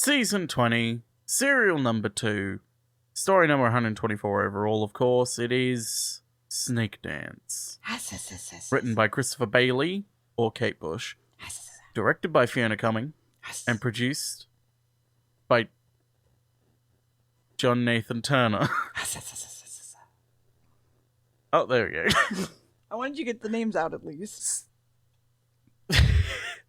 Season 20, serial number 2, story number 124 overall, of course. It is Snakedance. Written by Christopher Bailey or Kate Bush. Directed by Fiona Cumming. And produced by John Nathan Turner. Oh, there we go. I wanted you to get the names out at least.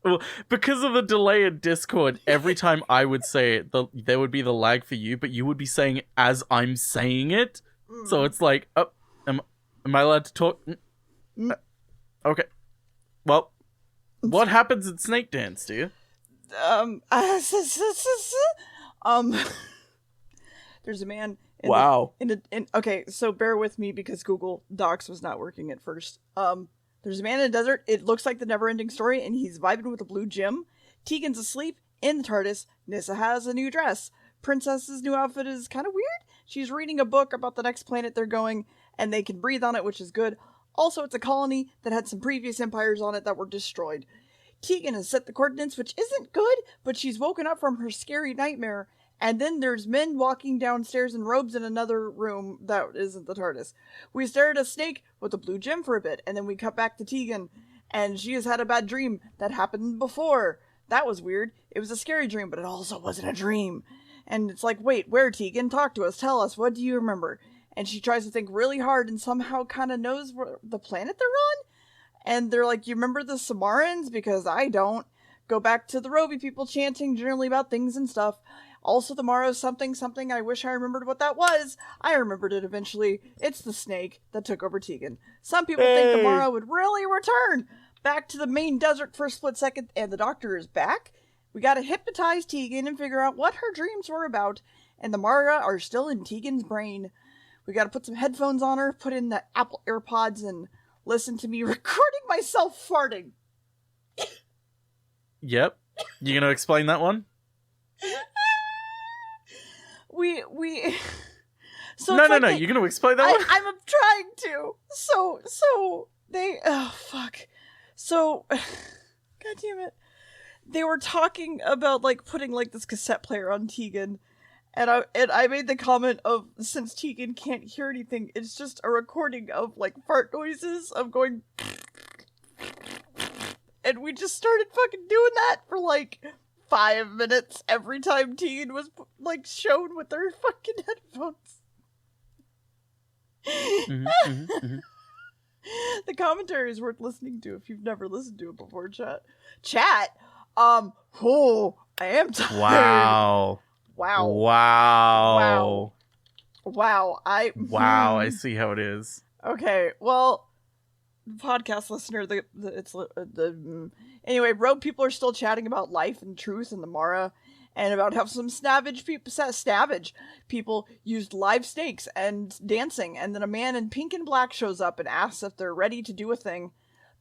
Well, because of the delay in Discord, every time I would say it, there would be the lag for you, but you would be saying it as I'm saying it. So it's like, oh, am I allowed to talk? Okay. Well, what happens in Snakedance, do you? There's a man. Okay, so bear with me because Google Docs was not working at first. There's a man in a desert. It looks like the never-ending story, and he's vibing with a blue gym. Tegan's asleep in the TARDIS. Nyssa has a new dress. Princess's new outfit is kind of weird. She's reading a book about the next planet they're going, and they can breathe on it, which is good. Also, it's a colony that had some previous empires on it that were destroyed. Tegan has set the coordinates, which isn't good, but she's woken up from her scary nightmare. And then there's men walking downstairs in robes in another room that isn't the TARDIS. We stare at a snake with a blue gem for a bit, and then we cut back to Tegan, and she has had a bad dream that happened before. That was weird. It was a scary dream, but it also wasn't a dream. And it's like, wait, where, Tegan? Talk to us. Tell us. What do you remember? And she tries to think really hard and somehow kind of knows where the planet they're on. And they're like, you remember the Samarans? Because I don't. Go back to the Roby people chanting generally about things and stuff. Also, the Morrow's something. I wish I remembered what that was. I remembered it eventually. It's the snake that took over Tegan. Some people think the Morrow would really return back to the main desert for a split second, and the Doctor is back. We gotta hypnotize Tegan and figure out what her dreams were about, and the Mara are still in Tegan's brain. We gotta put some headphones on her, put in the Apple AirPods, and listen to me recording myself farting. Yep. You gonna explain that one? So no, you're gonna explain that one? I'm trying to. So they, oh fuck. So, god damn it. They were talking about like putting like this cassette player on Tegan, and I made the comment of, since Tegan can't hear anything, it's just a recording of like fart noises of going, and we just started fucking doing that for like 5 minutes every time Tegan was like shown with her fucking headphones. The commentary is worth listening to if you've never listened to it before, chat. Oh, I am tired. Wow. I see how it is. Okay, well, podcast listener, anyway, rogue people are still chatting about life and truth and the Mara, and about how some savage people used live snakes and dancing, and then a man in pink and black shows up and asks if they're ready to do a thing.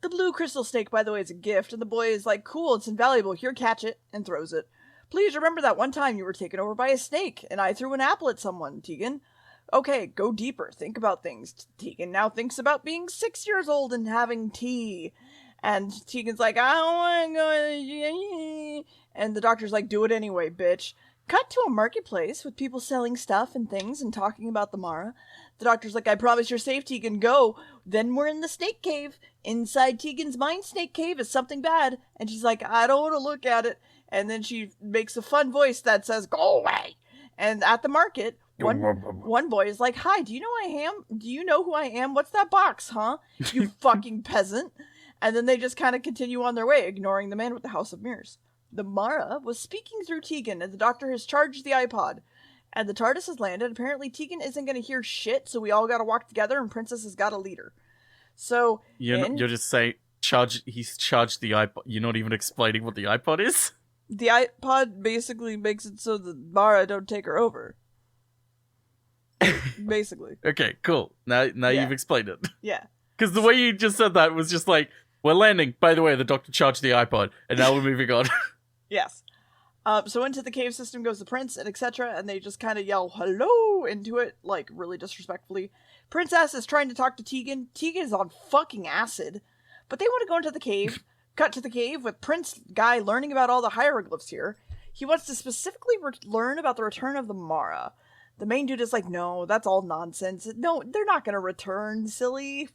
The blue crystal snake, by the way, is a gift, and the boy is like, cool, it's invaluable, here, catch it, and throws it. Please remember that one time you were taken over by a snake, and I threw an apple at someone, Tegan. Okay, go deeper, think about things. Tegan now thinks about being 6 years old and having tea. And Tegan's like, I don't want to go. And the Doctor's like, do it anyway, bitch. Cut to a marketplace with people selling stuff and things and talking about the Mara. The Doctor's like, I promise you're safe, Tegan, go. Then we're in the snake cave. Inside Tegan's mind snake cave is something bad. And she's like, I don't want to look at it. And then she makes a fun voice that says, go away. And at the market, one boy is like, hi, do you know who I am? Do you know who I am? What's that box, huh? You fucking peasant. And then they just kind of continue on their way, ignoring the man with the House of Mirrors. The Mara was speaking through Tegan, and the Doctor has charged the iPod. And the TARDIS has landed. Apparently Tegan isn't going to hear shit, so we all got to walk together, and Princess has got a leader. So, you're just saying, he's charged the iPod. You're not even explaining what the iPod is? The iPod basically makes it so the Mara don't take her over. Basically. Okay, cool. Now you've explained it. Yeah. Because the way you just said that was just like, we're landing. By the way, the Doctor charged the iPod, and now we're moving on. Yes. So into the cave system goes the prince, and etc., and they just kind of yell hello into it, like, really disrespectfully. Princess is trying to talk to Tegan. Tegan is on fucking acid. But they want to go into the cave. Cut to the cave with Prince Guy learning about all the hieroglyphs here. He wants to specifically learn about the return of the Mara. The main dude is like, no, that's all nonsense. No, they're not going to return, silly.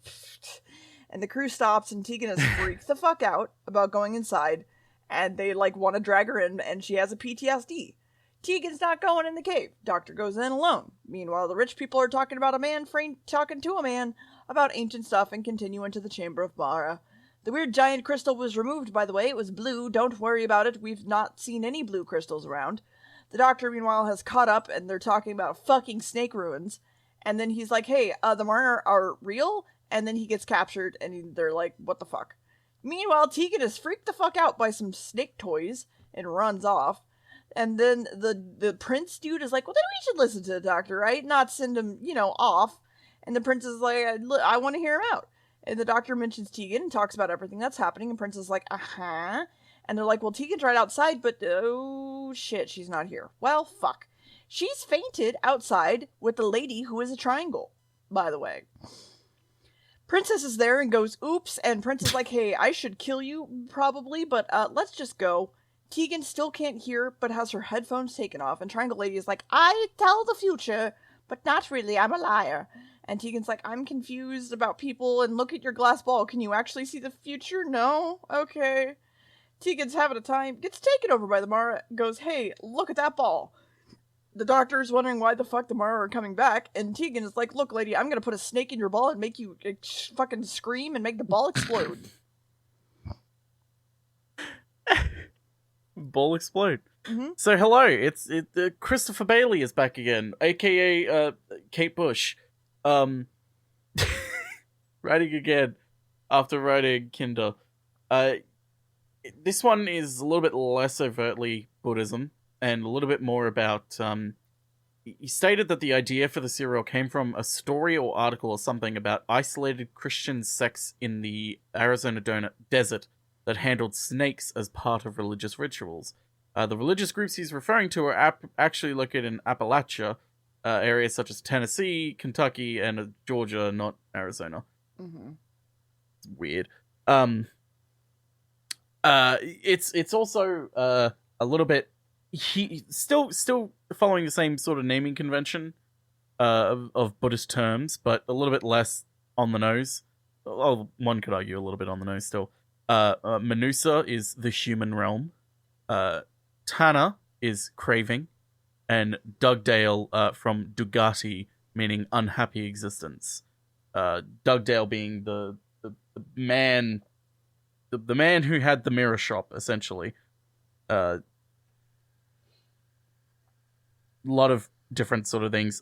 And the crew stops, and Tegan is freaked the fuck out about going inside, and they, like, want to drag her in, and she has a PTSD. Tegan's not going in the cave. Doctor goes in alone. Meanwhile, the rich people are talking about a man talking to a man about ancient stuff and continue into the Chamber of Mara. The weird giant crystal was removed, by the way. It was blue. Don't worry about it. We've not seen any blue crystals around. The Doctor, meanwhile, has caught up, and they're talking about fucking snake ruins. And then he's like, hey, the Mara are real? And then he gets captured, and they're like, what the fuck? Meanwhile, Tegan is freaked the fuck out by some snake toys and runs off. And then the prince dude is like, well, then we should listen to the Doctor, right? Not send him, off. And the prince is like, I want to hear him out. And the Doctor mentions Tegan and talks about everything that's happening. And Prince is like, uh-huh. And they're like, well, Tegan's right outside, but oh shit, she's not here. Well, fuck. She's fainted outside with the lady who is a triangle, by the way. Princess is there and goes, oops. And Prince is like, hey, I should kill you, probably, but let's just go. Tegan still can't hear, but has her headphones taken off. And Triangle Lady is like, I tell the future, but not really, I'm a liar. And Tegan's like, I'm confused about people, and look at your glass ball. Can you actually see the future? No? Okay. Tegan's having a time, gets taken over by the Mara, goes, hey, look at that ball. The Doctor's wondering why the fuck the Mara are coming back, and Tegan is like, look, lady, I'm gonna put a snake in your ball and make you fucking scream and make the ball explode. Ball explode. Mm-hmm. So hello, it's Christopher Bailey is back again, aka Kate Bush, writing again after writing Kinder. This one is a little bit less overtly Buddhism and a little bit more about. He stated that the idea for the serial came from a story or article or something about isolated Christian sects in the Arizona desert that handled snakes as part of religious rituals. The religious groups he's referring to are actually located in Appalachia, areas such as Tennessee, Kentucky, and Georgia, not Arizona. Mm-hmm. It's weird. It's also a little bit he still following the same sort of naming convention of Buddhist terms, but a little bit less on the nose. Oh, one could argue a little bit on the nose still. Manusa is the human realm. Tana is craving, and Dugdale from Dugati, meaning unhappy existence. Dugdale being the man, the man who had the mirror shop, essentially. A lot of different sort of things.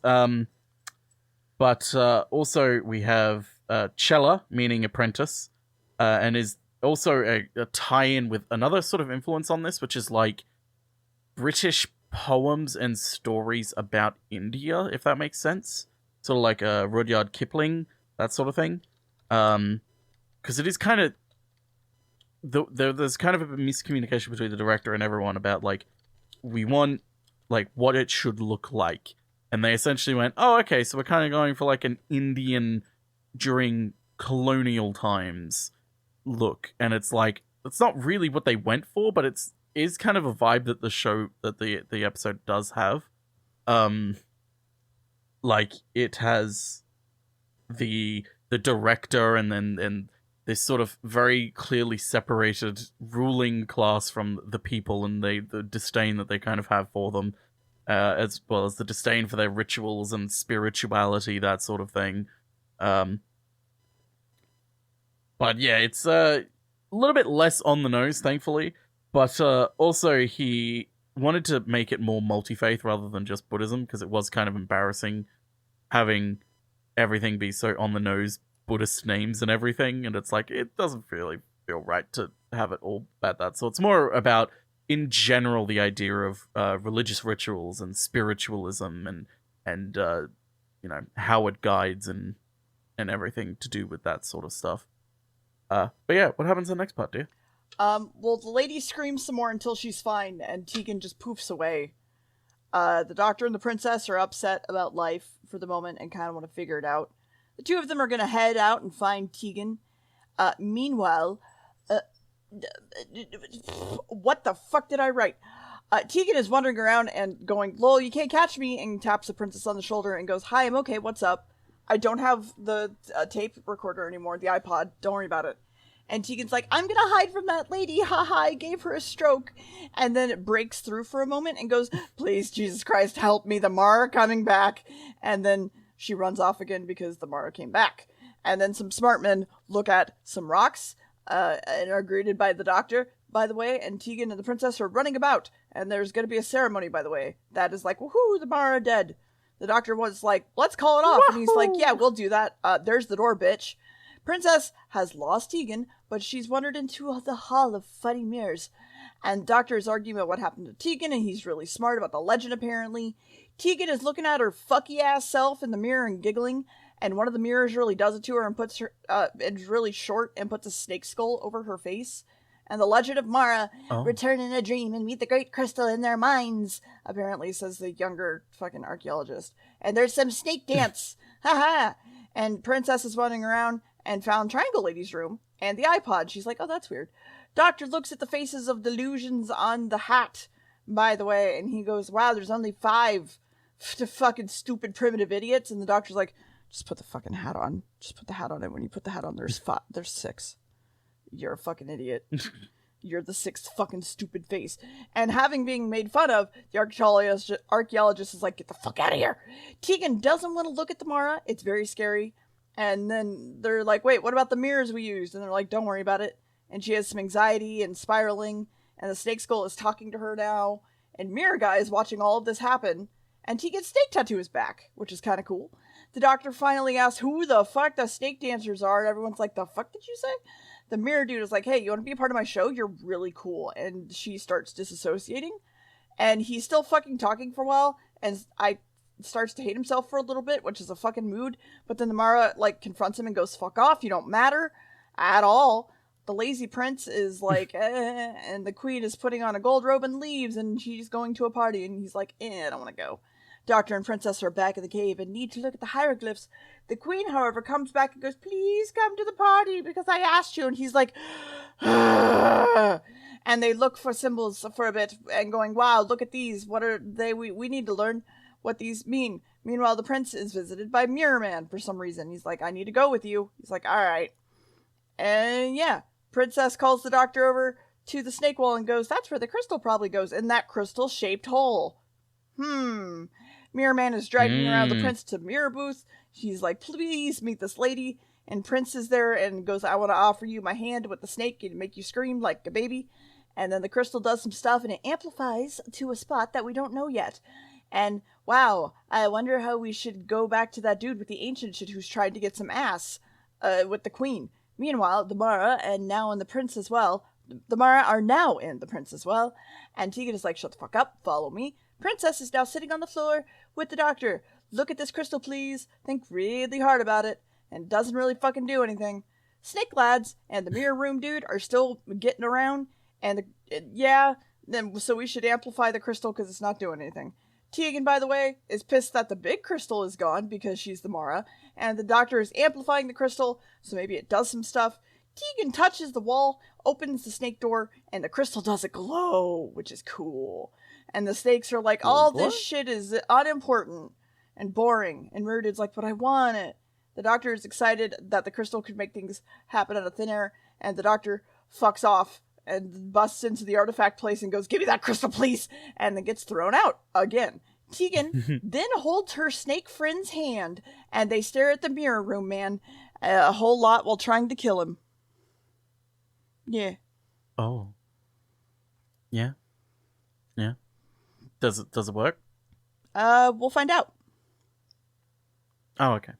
But also we have Cella, meaning apprentice, and is also a tie-in with another sort of influence on this, which is like British poems and stories about India, if that makes sense. Sort of like Rudyard Kipling, that sort of thing. Because it is kind of... There's kind of a miscommunication between the director and everyone about, like, we want, like, what it should look like. And they essentially went, oh, okay, so we're kind of going for, like, an Indian during colonial times look. And it's like, it's not really what they went for, but it is kind of a vibe that the show, that the episode does have. Like, it has the director and this sort of very clearly separated ruling class from the people, and the disdain that they kind of have for them, as well as the disdain for their rituals and spirituality, that sort of thing. But yeah, it's a little bit less on the nose, thankfully. But also, he wanted to make it more multi-faith rather than just Buddhism, because it was kind of embarrassing having everything be so on the nose Buddhist names and everything, and it's like, it doesn't really feel right to have it all about that. So it's more about, in general, the idea of religious rituals and spiritualism and you know, how it guides and everything to do with that sort of stuff. But yeah, what happens in the next part, dear? Well, the lady screams some more until she's fine, and Tegan just poofs away. The Doctor and the Princess are upset about life for the moment and kind of want to figure it out. The two of them are going to head out and find Tegan. Meanwhile, what the fuck did I write? Tegan is wandering around and going, lol, you can't catch me, and taps the princess on the shoulder and goes, hi, I'm okay, what's up? I don't have the tape recorder anymore, the iPod, don't worry about it. And Tegan's like, I'm gonna hide from that lady, haha, I gave her a stroke. And then it breaks through for a moment and goes, please, Jesus Christ, help me, the Mara coming back. And then she runs off again because the Mara came back. And then some smart men look at some rocks and are greeted by the doctor, by the way, and Tegan and the princess are running about. And there's gonna be a ceremony, by the way, that is like, woohoo, the Mara dead. The doctor was like, let's call it off. Woohoo! And he's like, yeah, we'll do that. There's the door, bitch. Princess has lost Tegan, but she's wandered into the Hall of Funny Mirrors. And Doctor is arguing about what happened to Tegan, and he's really smart about the legend, apparently. Tegan is looking at her fucky-ass self in the mirror and giggling, and one of the mirrors really does it to her and puts her, it's really short, and puts a snake skull over her face. And the legend of Mara, return in a dream and meet the great crystal in their minds, apparently, says the younger fucking archaeologist. And there's some snake dance. Haha. And Princess is wandering around and found Triangle Lady's room and the iPod. She's like, oh, that's weird. Doctor looks at the faces of delusions on the hat, by the way, and he goes, wow, there's only 5 fucking stupid primitive idiots. And the doctor's like, just put the fucking hat on. Just put the hat on it. When you put the hat on, there's 6. You're a fucking idiot. You're the 6th fucking stupid face. And having been made fun of, the archaeologist is like, get the fuck out of here. Tegan doesn't want to look at the Mara. It's very scary. And then they're like, wait, what about the mirrors we used? And they're like, don't worry about it. And she has some anxiety and spiraling. And the snake skull is talking to her now. And Mirror Guy is watching all of this happen. And Tegan's snake tattoo is back, which is kind of cool. The doctor finally asks who the fuck the snake dancers are. And everyone's like, the fuck did you say? The mirror dude is like, hey, you want to be a part of my show? You're really cool. And she starts disassociating. And he's still fucking talking for a while. And starts to hate himself for a little bit, which is a fucking mood. But then the Mara, like, confronts him and goes, fuck off. You don't matter at all. The lazy prince is like, and the queen is putting on a gold robe and leaves, and she's going to a party. And he's like, I don't want to go. Doctor and princess are back in the cave and need to look at the hieroglyphs. The queen, however, comes back and goes, please come to the party because I asked you. And he's like, and they look for symbols for a bit and going, wow, look at these. What are they? We need to learn what these mean. Meanwhile, the prince is visited by Mirror Man for some reason. He's like, I need to go with you. He's like, all right. And yeah, princess calls the doctor over to the snake wall and goes, that's where the crystal probably goes, in that crystal-shaped hole. Mirror Man is dragging around the prince to Mirror Booth. She's like, please meet this lady. And Prince is there and goes, I want to offer you my hand with the snake and make you scream like a baby. And then the crystal does some stuff and it amplifies to a spot that we don't know yet. And wow, I wonder how we should go back to that dude with the ancient shit who's tried to get some ass with the queen. Meanwhile, the Mara, and now in the prince as well, the Mara are now in the prince as well. And Tegan is like, shut the fuck up, follow me. Princess is now sitting on the floor with the doctor. Look at this crystal, please. Think really hard about it. And doesn't really fucking do anything. Snake lads and the mirror room dude are still getting around. And so we should amplify the crystal because it's not doing anything. Tegan, by the way, is pissed that the big crystal is gone because she's the Mara. And the doctor is amplifying the crystal, so maybe it does some stuff. Tegan touches the wall, opens the snake door, and the crystal doesn't glow, which is cool. And the snakes are like, all this shit is unimportant and boring. And Murder's like, but I want it. The doctor is excited that the crystal could make things happen out of thin air. And the doctor fucks off and busts into the artifact place and goes, give me that crystal, please. And then gets thrown out again. Tegan then holds her snake friend's hand and they stare at the mirror room man a whole lot while trying to kill him. Yeah. Oh. Yeah. Yeah. Does it work? We'll find out. Oh, okay.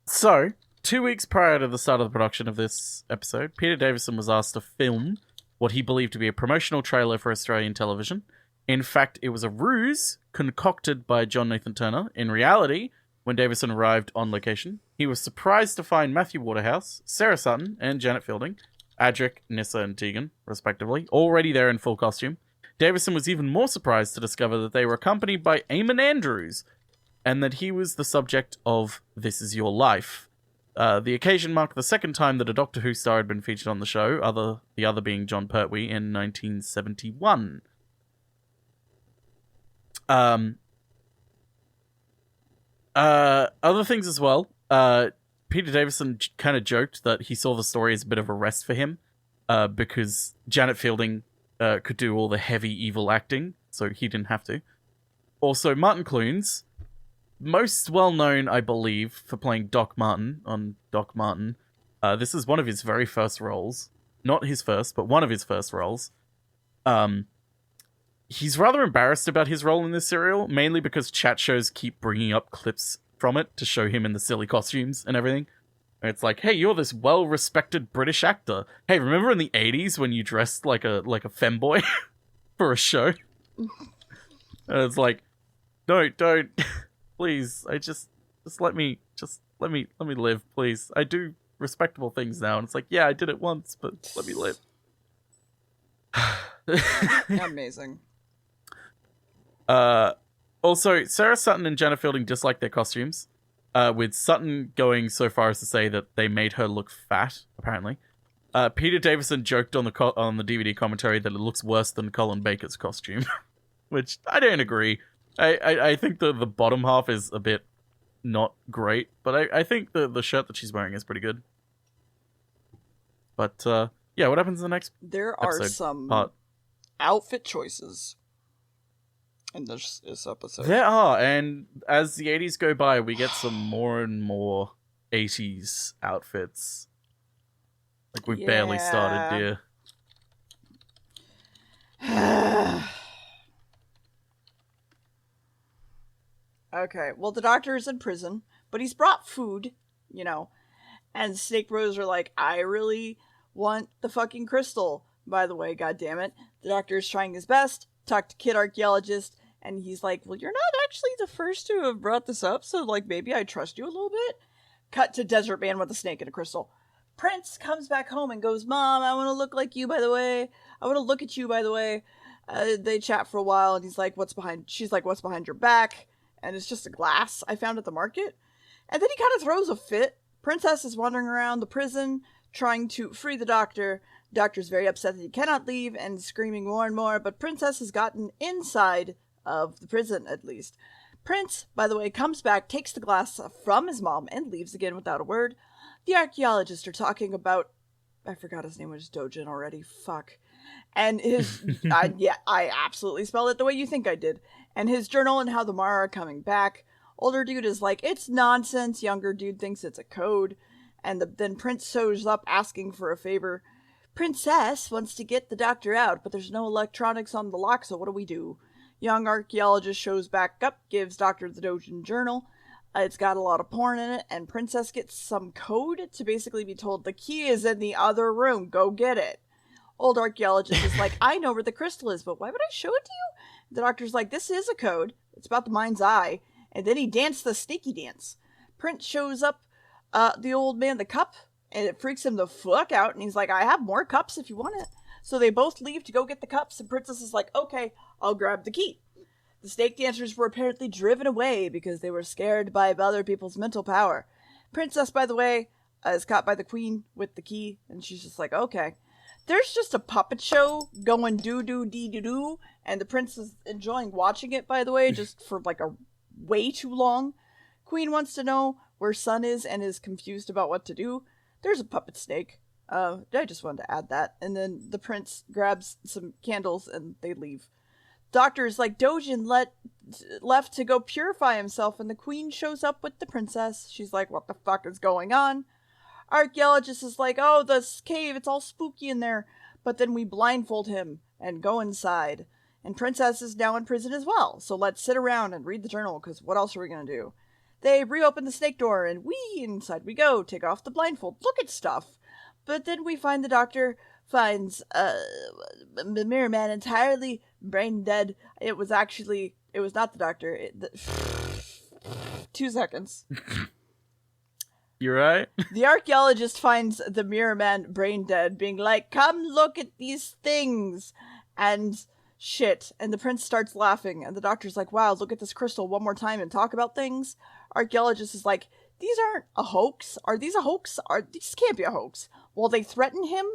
So 2 weeks prior to the start of the production of this episode, Peter Davison was asked to film what he believed to be a promotional trailer for Australian television. In fact, it was a ruse concocted by John Nathan Turner. In reality, when Davison arrived on location, he was surprised to find Matthew Waterhouse, Sarah Sutton, and Janet Fielding, Adric, Nissa, and Tegan, respectively, already there in full costume. Davison was even more surprised to discover that they were accompanied by Eamon Andrews, and that he was the subject of This Is Your Life. The occasion marked the second time that a Doctor Who star had been featured on the show, the other being John Pertwee in 1971. Other things as well. Peter Davison kind of joked that he saw the story as a bit of a rest for him, because Janet Fielding could do all the heavy evil acting, so he didn't have to. Also, Martin Clunes, most well known, I believe, for playing Doc Martin on Doc Martin. This is one of his very first roles. Not his first, but one of his first roles. He's rather embarrassed about his role in this serial, mainly because chat shows keep bringing up clips from it to show him in the silly costumes and everything. And it's like, hey, you're this well-respected British actor. Hey, remember in the 80s when you dressed like a femboy for a show? And it's like, no, don't. Please, just let me live, please. I do respectable things now. And it's like, yeah, I did it once, but let me live. Amazing. Also, Sarah Sutton and Janet Fielding disliked their costumes, with Sutton going so far as to say that they made her look fat, apparently. Peter Davison joked on the DVD commentary that it looks worse than Colin Baker's costume, which I don't agree. I think the bottom half is a bit not great, but I think the shirt that she's wearing is pretty good. But, yeah, what happens in the next There are some outfit choices in this episode. There are, and as the 80s go by, we get some more and more 80s outfits. Like, we barely started, dear. Okay, well, the Doctor is in prison, but he's brought food, and Snake Bros are like, I really want the fucking crystal, by the way, goddammit. The Doctor is trying his best, talk to Kid Archaeologist, and he's like, well, you're not actually the first to have brought this up, so, maybe I trust you a little bit. Cut to Desert Man with a snake and a crystal. Prince comes back home and goes, Mom, I want to look like you, by the way. I want to look at you, by the way. They chat for a while, and she's like, what's behind your back? And it's just a glass I found at the market. And then he kind of throws a fit. Princess is wandering around the prison, trying to free the Doctor. Doctor's very upset that he cannot leave and screaming more and more, but Princess has gotten inside of the prison, at least. Prince, by the way, comes back, takes the glass from his mom, and leaves again without a word. The archaeologists are talking about... I forgot his name was Dojin already. Fuck. And his... I absolutely spelled it the way you think I did. And his journal and how the Mara are coming back. Older dude is like, it's nonsense. Younger dude thinks it's a code. And then Prince shows up asking for a favor. Princess wants to get the Doctor out, but there's no electronics on the lock, so what do we do? Young archaeologist shows back up, gives Doctor the Dojin journal. It's got a lot of porn in it, and Princess gets some code to basically be told the key is in the other room, go get it. Old archaeologist is like, I know where the crystal is, but why would I show it to you? The Doctor's like, this is a code. It's about the mind's eye. And then he danced the sneaky dance. Prince shows up, the old man, the cup, and it freaks him the fuck out. And he's like, I have more cups if you want it. So they both leave to go get the cups, and Princess is like, okay, I'll grab the key. The snake dancers were apparently driven away because they were scared by other people's mental power. Princess, by the way, is caught by the queen with the key, and she's just like, okay. There's just a puppet show going doo-doo-dee-doo-doo, and the prince is enjoying watching it, by the way, just for a way too long. Queen wants to know where Sun is and is confused about what to do. There's a puppet snake. I just wanted to add that. And then the prince grabs some candles and they leave. Doctor's like, Dojin left to go purify himself, and the queen shows up with the princess. She's like, what the fuck is going on? Archaeologist is like, oh, this cave, it's all spooky in there. But then we blindfold him and go inside. And Princess is now in prison as well. So let's sit around and read the journal, because what else are we going to do? They reopen the snake door, and inside we go. Take off the blindfold. Look at stuff. But then we find the Doctor finds the Mirror Man entirely brain dead. It was not the Doctor. 2 seconds. You right? The archaeologist finds the Mirror Man brain dead, being like, come look at these things. And shit. And the prince starts laughing, and the Doctor's like, wow, look at this crystal one more time and talk about things. Archaeologist is like, these aren't a hoax. Are these a hoax? These can't be a hoax. Well, they threaten him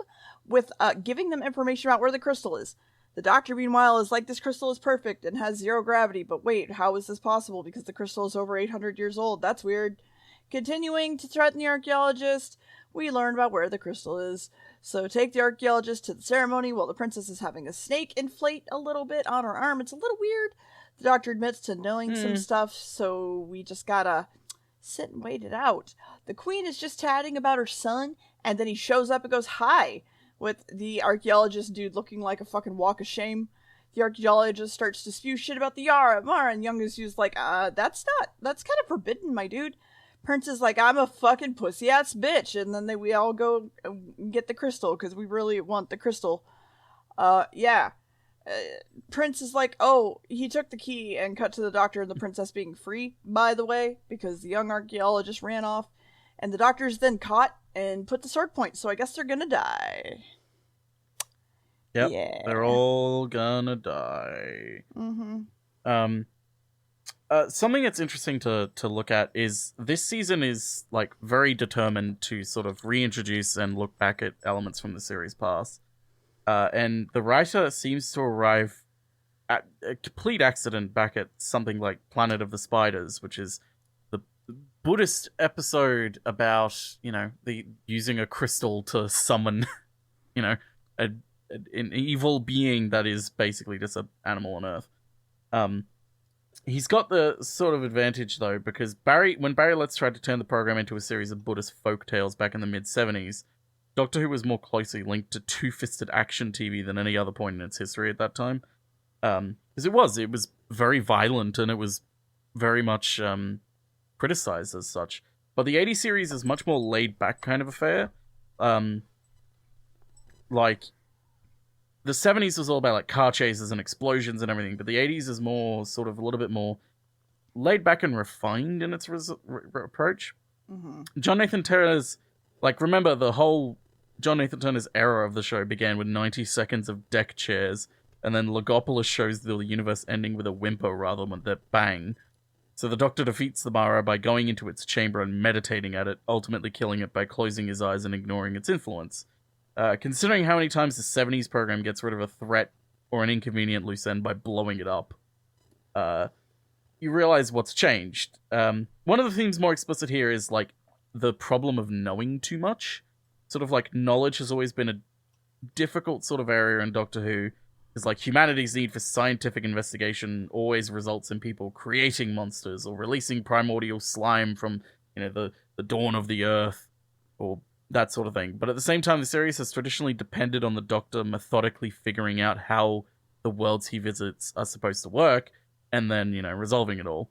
with giving them information about where the crystal is. The doctor, meanwhile, is like, this crystal is perfect and has 0 gravity, but wait, how is this possible? Because the crystal is over 800 years old. That's weird. Continuing to threaten the archaeologist, we learn about where the crystal is. So take the archaeologist to the ceremony while the princess is having a snake inflate a little bit on her arm. It's a little weird. The doctor admits to knowing some stuff, so we just gotta sit and wait it out. The queen is just chatting about her son, and then he shows up and goes, hi, with the archaeologist dude looking like a fucking walk of shame. The archaeologist starts to spew shit about the Mara, and youngest dude's like, that's kind of forbidden, my dude. Prince is like, I'm a fucking pussy-ass bitch, and then we all go get the crystal, because we really want the crystal. Yeah. Prince is like, oh, he took the key, and cut to the doctor and the princess being free, by the way, because the young archaeologist ran off, and the doctor's then caught and put to sword point, so I guess they're gonna die. Yep, yeah. They're all gonna die. Something that's interesting to look at is this season is like very determined to sort of reintroduce and look back at elements from the series past. And the writer seems to arrive at a complete accident back at something like Planet of the Spiders, which is the Buddhist episode about, the using a crystal to summon, an evil being that is basically just an animal on Earth. He's got the sort of advantage, though, because when Barry Letts tried to turn the program into a series of Buddhist folk tales back in the mid-70s, Doctor Who was more closely linked to two-fisted action TV than any other point in its history at that time. Because it was very violent, and it was very much criticized as such. But the 80s series is much more laid-back kind of affair. The 70s was all about like car chases and explosions and everything, but the 80s is more sort of a little bit more laid back and refined in its approach. John Nathan Turner's, remember the whole John Nathan Turner's era of the show began with 90 seconds of deck chairs, and then Logopolis shows the universe ending with a whimper rather than a bang. So the Doctor defeats the Mara by going into its chamber and meditating at it, ultimately killing it by closing his eyes and ignoring its influence. Considering how many times the 70s program gets rid of a threat or an inconvenient loose end by blowing it up, you realize what's changed. One of the themes more explicit here is, the problem of knowing too much. Sort of knowledge has always been a difficult sort of area in Doctor Who, because humanity's need for scientific investigation always results in people creating monsters or releasing primordial slime from, the dawn of the Earth, or that sort of thing. But at the same time, the series has traditionally depended on the Doctor methodically figuring out how the worlds he visits are supposed to work, and then, resolving it all.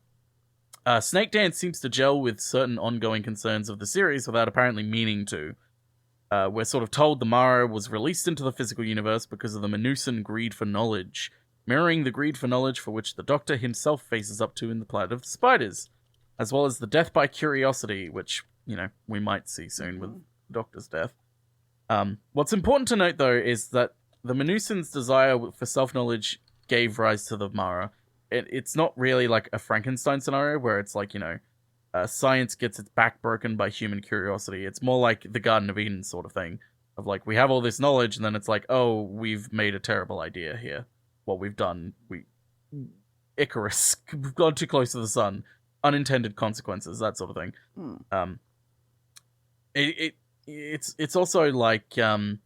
Snakedance seems to gel with certain ongoing concerns of the series without apparently meaning to. We're sort of told the Mara was released into the physical universe because of the Menusan greed for knowledge, mirroring the greed for knowledge for which the Doctor himself faces up to in the Planet of the Spiders, as well as the death by curiosity, which, we might see soon with Doctor's death. What's important to note, though, is that the Menusan's desire for self-knowledge gave rise to the Mara. It's not really like a Frankenstein scenario where it's science gets its back broken by human curiosity. It's more like the Garden of Eden sort of thing. Of we have all this knowledge, and then it's oh, we've made a terrible idea here. What we've done, Icarus, we've gone too close to the sun. Unintended consequences, that sort of thing. It's also the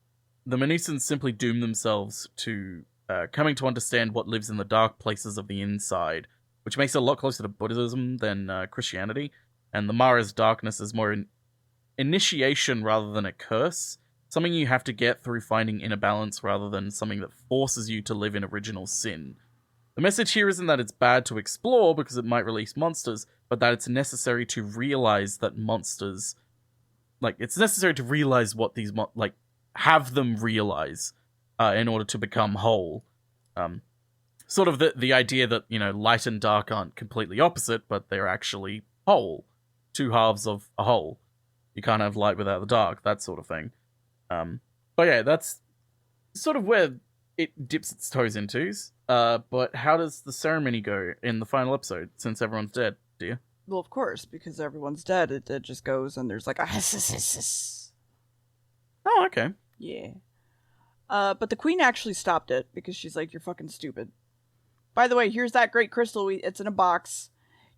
Menusans simply doom themselves to coming to understand what lives in the dark places of the inside, which makes it a lot closer to Buddhism than Christianity. And the Mara's darkness is more an initiation rather than a curse, something you have to get through finding inner balance rather than something that forces you to live in original sin. The message here isn't that it's bad to explore because it might release monsters, but that it's necessary to realize that monsters... it's necessary to realize what these... have them realize in order to become whole. Sort of the idea that, light and dark aren't completely opposite, but they're actually whole. Two halves of a whole. You can't have light without the dark, that sort of thing. But yeah, that's sort of where it dips its toes into. But how does the ceremony go in the final episode, since everyone's dead, dear? Well, of course, because everyone's dead. It just goes and there's like a hiss. Oh, okay. Yeah. But the queen actually stopped it because she's like, you're fucking stupid. By the way, here's that great crystal. It's in a box.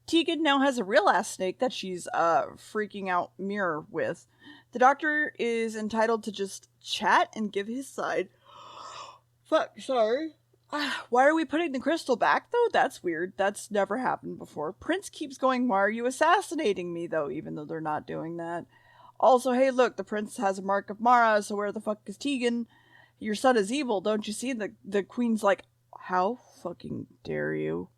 Tegan now has a real-ass snake that she's freaking out Mirror with. The doctor is entitled to just chat and give his side. Fuck, sorry. Why are we putting the crystal back, though? That's weird. That's never happened before. Prince keeps going, why are you assassinating me, though, even though they're not doing that. Also, hey, look, the prince has a mark of Mara, so where the fuck is Tegan? Your son is evil, don't you see? The queen's like, how fucking dare you?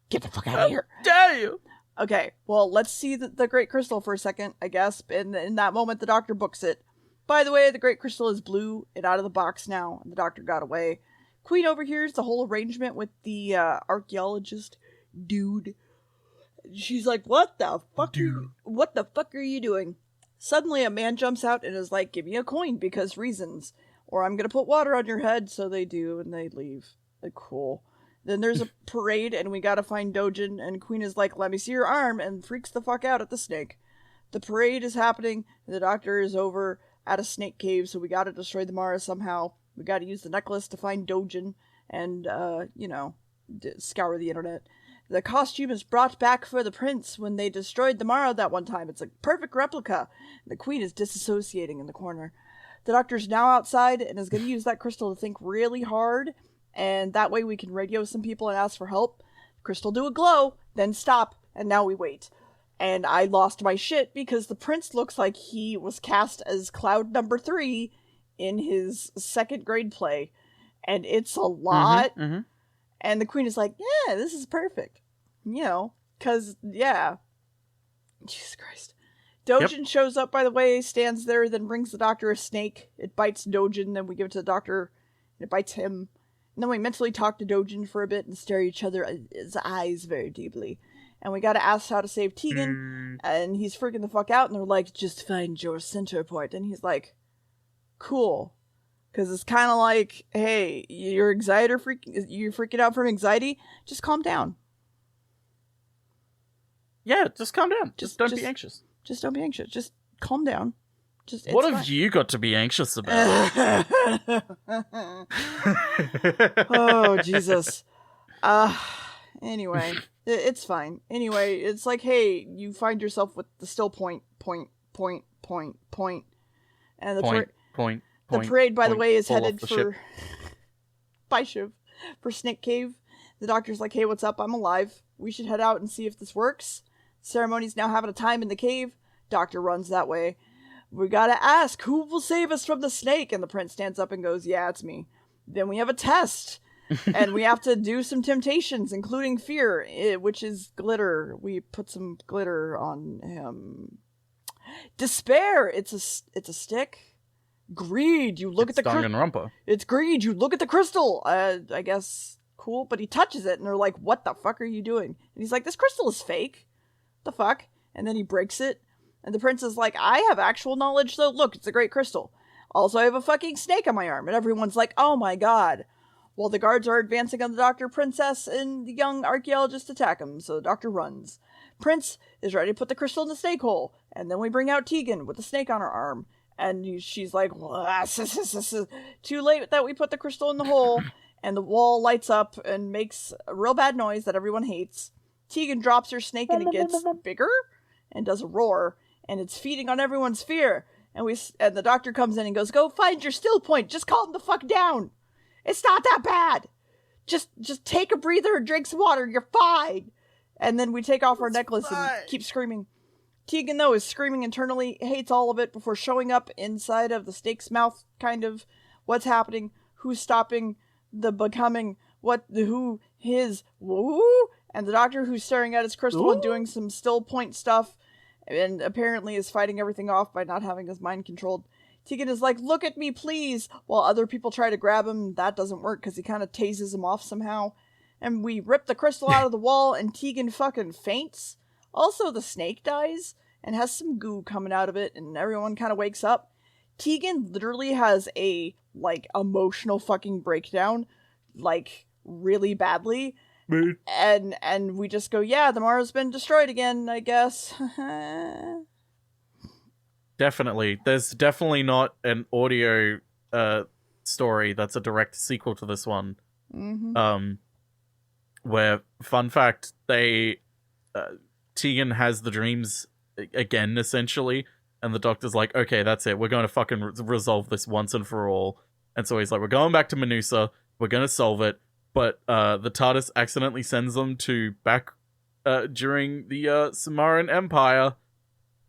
Get the fuck out of here. Dare you? Okay, well, let's see the Great Crystal for a second, I guess. And in that moment, the doctor books it. By the way, the Great Crystal is blue and out of the box now, and the doctor got away. Queen overhears the whole arrangement with the archaeologist dude. She's like, what the fuck are you doing? Suddenly, a man jumps out and is like, give me a coin because reasons. Or I'm going to put water on your head. So they do, and they leave. Like, cool. Then there's a parade, and we gotta find Dojin, and Queen is like, let me see your arm, and freaks the fuck out at the snake. The parade is happening, and the doctor is over at a snake cave, so we gotta destroy the Mara somehow. We gotta use the necklace to find Dojin, and, scour the internet. The costume is brought back for the prince when they destroyed the Mara that one time. It's a perfect replica. The Queen is disassociating in the corner. The doctor's now outside, and is gonna use that crystal to think really hard, and that way we can radio some people and ask for help. Crystal do a glow, then stop, and now we wait. And I lost my shit because the prince looks like he was cast as Cloud number 3 in his 2nd grade play. And it's a lot. Mm-hmm. And the queen is like, yeah, this is perfect. You know, because, yeah. Jesus Christ. Dojin shows up, by the way, stands there, then brings the doctor a snake. It bites Dojin, then we give it to the doctor, and it bites him. And then we mentally talk to Dojin for a bit and stare at each other's eyes very deeply. And we gotta ask how to save Tegan, and he's freaking the fuck out, and they're like, just find your center point. And he's like, cool. Because it's kind of like, hey, you're freaking out from anxiety? Just calm down. Yeah, just calm down. Just don't be anxious. Just don't be anxious. Just calm down. What have you got to be anxious about? Oh, Jesus. Anyway, it's fine. Anyway, it's like, hey, you find yourself with the still point. And the parade, by the way, is headed for Bye, Shiv. For Snake Cave. The doctor's like, hey, what's up? I'm alive. We should head out and see if this works. Ceremony's now having a time in the cave. Doctor runs that way. We gotta ask, who will save us from the snake? And the prince stands up and goes, yeah, it's me. Then we have a test. And we have to do some temptations, including fear, which is glitter. We put some glitter on him. Despair. It's a stick. Greed. You look at the crystal. It's greed. You look at the crystal. I guess cool. But he touches it, and they're like, what the fuck are you doing? And he's like, this crystal is fake. The fuck? And then he breaks it. And the prince is like, I have actual knowledge, though. Look, it's a great crystal. Also, I have a fucking snake on my arm. And everyone's like, oh my god. While the guards are advancing on the doctor, princess, and the young archaeologist attack him, so the doctor runs. Prince is ready to put the crystal in the snake hole. And then we bring out Tegan with the snake on her arm. And she's like, too late that we put the crystal in the hole. And the wall lights up and makes a real bad noise that everyone hates. Tegan drops her snake and it gets bigger and does a roar. And it's feeding on everyone's fear. And the doctor comes in and goes, go find your still point. Just calm the fuck down. It's not that bad. Just take a breather and drink some water. You're fine. And then we take off our necklace and keep screaming. Tegan, though, is screaming internally, hates all of it before showing up inside of the snake's mouth, kind of. What's happening? Who's stopping the becoming? Who, his, woo? And the doctor who's staring at his crystal and doing some still point stuff. And apparently is fighting everything off by not having his mind controlled. Tegan is like, look at me, please, while other people try to grab him. That doesn't work because he kind of tases him off somehow. And we rip the crystal out of the wall and Tegan fucking faints. Also, the snake dies and has some goo coming out of it and everyone kind of wakes up. Tegan literally has a, emotional fucking breakdown, really badly. And we just go, yeah, the Mara's been destroyed again, I guess. Definitely. There's definitely not an audio story that's a direct sequel to this one. Mm-hmm. Where, fun fact, Tegan has the dreams again, essentially, and the Doctor's like, okay, that's it, we're going to fucking resolve this once and for all. And so he's like, we're going back to Menusa, we're going to solve it, but the TARDIS accidentally sends them to back during the Samaran Empire,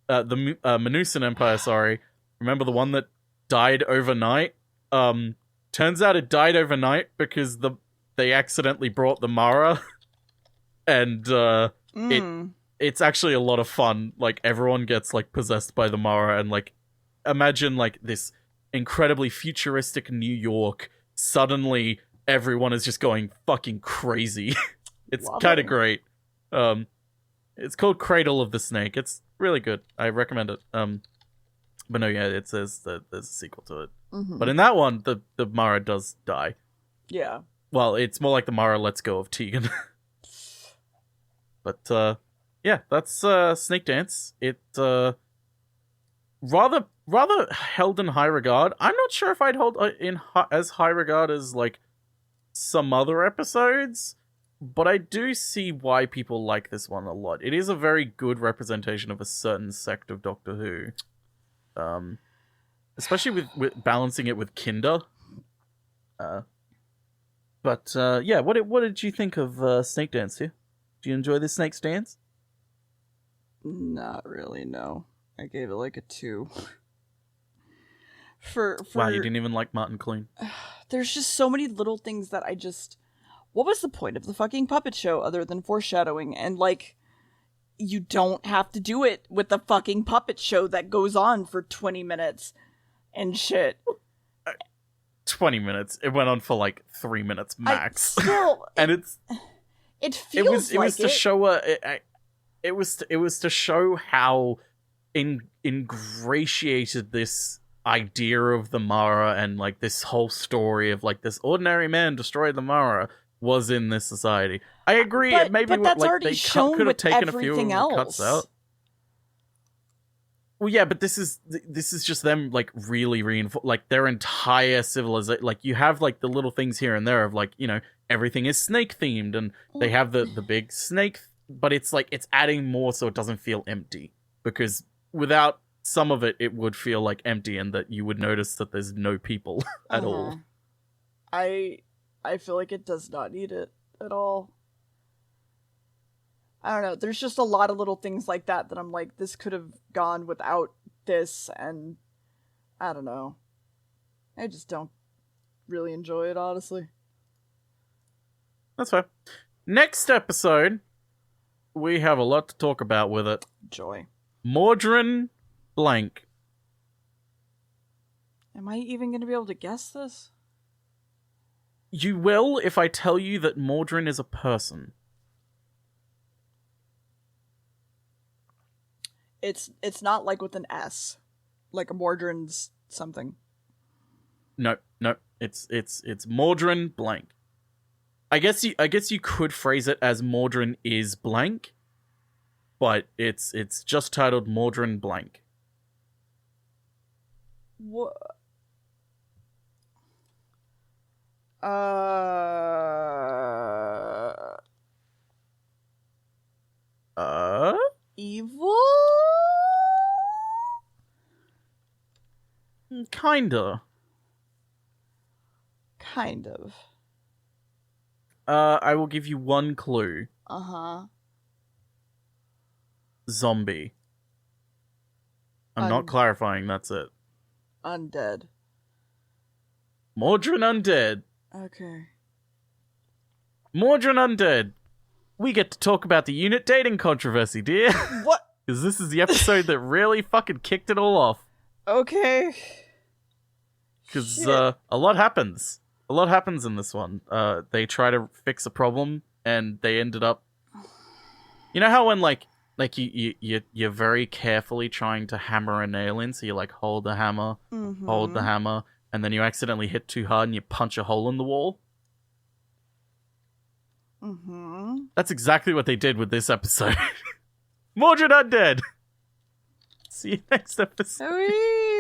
the Menusan Empire, sorry. Remember the one that died overnight? Turns out it died overnight because they accidentally brought the Mara, and it's actually a lot of fun. Like, everyone gets like possessed by the Mara, and like, imagine like this incredibly futuristic New York. Suddenly, everyone is just going fucking crazy. It's kind of great. It's called Cradle of the Snake. It's really good. I recommend it. But no, yeah, it says that there's a sequel to it. Mm-hmm. But in that one, the Mara does die. Yeah. Well, it's more like the Mara lets go of Tegan. But yeah, that's Snakedance. It rather held in high regard. I'm not sure if I'd hold as high regard as like some other episodes, but I do see why people like this one a lot. It is a very good representation of a certain sect of Doctor Who, especially with balancing it with Kinder. But yeah, what did you think of Snakedance here? Do you enjoy the Snake's Dance? Not really, no. I gave it like a 2. Wow, you didn't even like Martin Clune. There's just so many little things that what was the point of the fucking puppet show other than foreshadowing? And like, you don't have to do it with the fucking puppet show that goes on for 20 minutes and shit. 20 minutes. It went on for like 3 minutes max. And it feels it was to show it was to show how ingratiated this idea of the Mara and like this whole story of like this ordinary man destroyed the Mara was in this society. I agree. But that's like, already they shown could have with taken a few of everything the else. cuts out. Well, yeah, but this is just them like really reinforce like their entire civilization. Like you have like the little things here and there of like, you know, everything is snake themed and they have the big snake, but it's like it's adding more so it doesn't feel empty, because without some of it, it would feel like empty and that you would notice that there's no people at all. I feel like it does not need it at all. I don't know. There's just a lot of little things like that I'm like, this could have gone without this, and I don't know. I just don't really enjoy it, honestly. That's fair. Next episode, we have a lot to talk about with it. Joy. Mordrin blank. Am I even going to be able to guess this? You will if I tell you that Mordrin is a person. It's not like with an S, like a Mordrin's something. No. It's Mordrin blank. I guess you could phrase it as Mordrin is blank, but it's just titled Mordrin blank. What? Evil? Kinda. Kind of. I will give you one clue. Uh-huh. Zombie. I'm not clarifying, that's it. Undead. Mordrin undead. Okay. Mordrin undead. We get to talk about the unit dating controversy, dear. What? Because this is the episode that really fucking kicked it all off. Okay. Because a lot happens. A lot happens in this one. They try to fix a problem, and they ended up... You know how when, like you're very carefully trying to hammer a nail in, so you, like, hold the hammer, and then you accidentally hit too hard and you punch a hole in the wall? Mm-hmm. That's exactly what they did with this episode. Mordred undead. See you next episode. Whee!